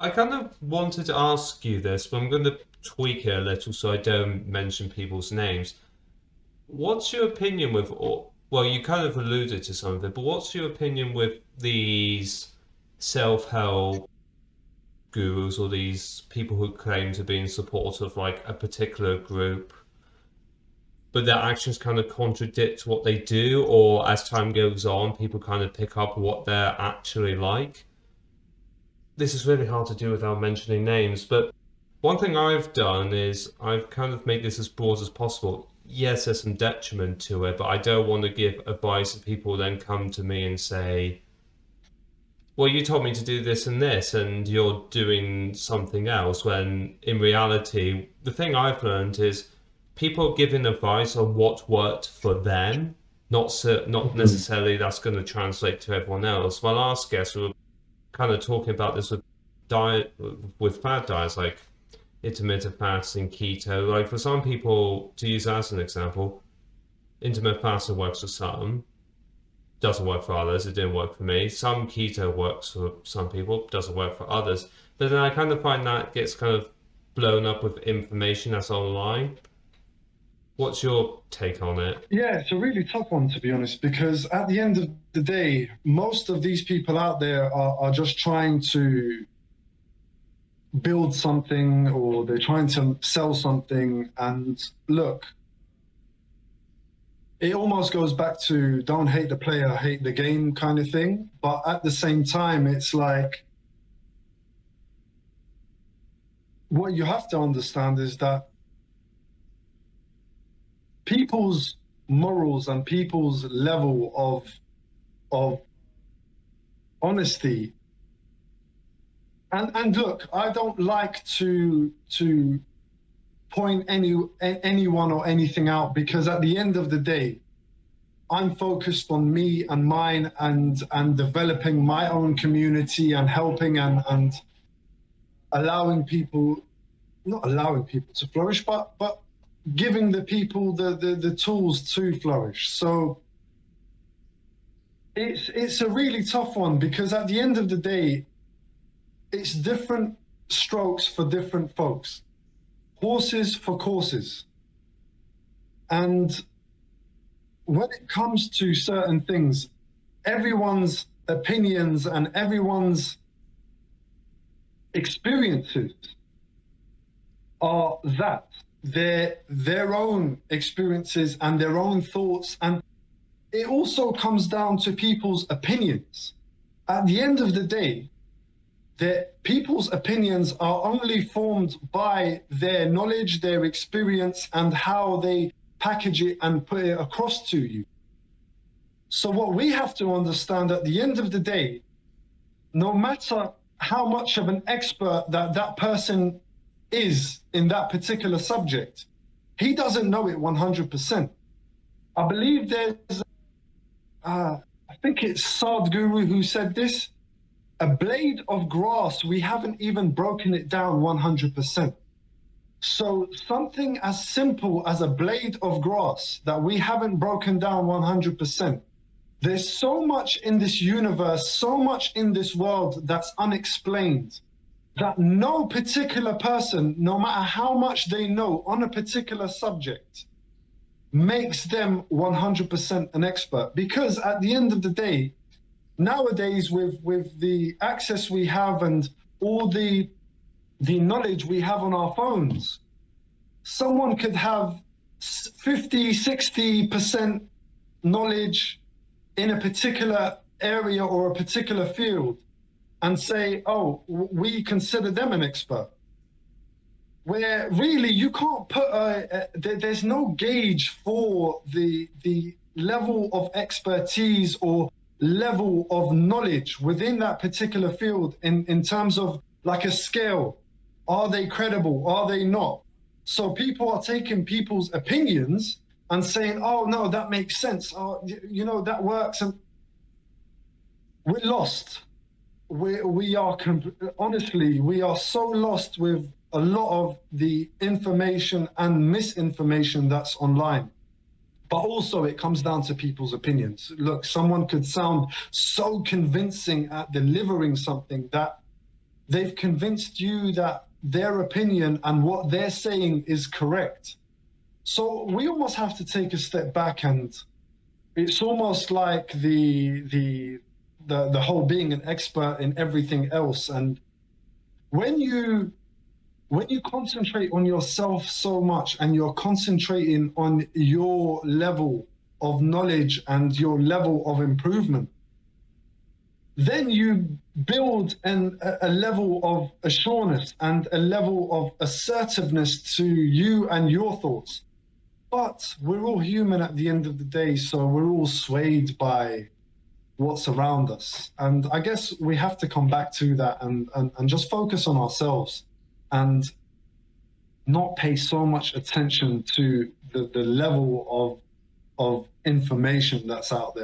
I kind of wanted to ask you this, but I'm going to tweak it a little so I don't mention people's names. What's your opinion with, or, well, you kind of alluded to some of it, but what's your opinion with these self-help gurus or these people who claim to be in support of like a particular group, but their actions kind of contradict what they do, or as time goes on, people kind of pick up what they're actually like? This is really hard to do without mentioning names, but one thing I've done is I've kind of made this as broad as possible. Yes, there's some detriment to it, but I don't want to give advice and people then come to me and say, well, you told me to do this and this, and you're doing something else. When in reality, the thing I've learned is people giving advice on what worked for them, not Mhm. necessarily that's going to translate to everyone else. My last guest, we were kind of talking about this with diet, with fad diets like intermittent fasting, keto. Like for some people, to use that as an example, intermittent fasting works for some, doesn't work for others. It didn't work for me. Some keto works for some people, doesn't work for others. But then I kind of find that gets kind of blown up with information that's online. What's your take on it? Yeah, it's a really tough one to be honest, because at the end of the day, most of these people out there are just trying to build something or they're trying to sell something. And look, it almost goes back to don't hate the player, hate the game kind of thing. But at the same time, it's like what you have to understand is that people's morals and people's level of honesty. And look, I don't like to point anyone or anything out, because at the end of the day, I'm focused on me and mine, and developing my own community and helping and allowing people, not allowing people to flourish, but giving the people the tools to flourish. So it's a really tough one, because at the end of the day, it's different strokes for different folks, horses for courses. And when it comes to certain things, everyone's opinions and everyone's experiences are that their own experiences and their own thoughts. And it also comes down to people's opinions. At the end of the day, that people's opinions are only formed by their knowledge, their experience, and how they package it and put it across to you. So, what we have to understand at the end of the day, no matter how much of an expert that person is in that particular subject, he doesn't know it 100%. I believe I think it's Sadhguru who said this, a blade of grass, we haven't even broken it down 100%. So something as simple as a blade of grass that we haven't broken down 100%. There's so much in this universe, so much in this world that's unexplained, that no particular person, no matter how much they know on a particular subject, makes them 100% an expert. Because at the end of the day, nowadays with the access we have and all the knowledge we have on our phones, someone could have 50, 60% knowledge in a particular area or a particular field and say, oh, we consider them an expert. Where really you can't put there's no gauge for the level of expertise or level of knowledge within that particular field in terms of like a scale. Are they credible? Are they not? So people are taking people's opinions and saying, oh, no, that makes sense. Oh, that works. And we're lost. We are, honestly, we are so lost with a lot of the information and misinformation that's online. But also it comes down to people's opinions. Look, someone could sound so convincing at delivering something that they've convinced you that their opinion and what they're saying is correct. So we almost have to take a step back, and it's almost like the whole being an expert in everything else. And when you concentrate on yourself so much, and you're concentrating on your level of knowledge and your level of improvement, then you build a level of assurance and a level of assertiveness to you and your thoughts. But we're all human at the end of the day, so we're all swayed by what's around us. And I guess we have to come back to that and just focus on ourselves and not pay so much attention to the level of information that's out there.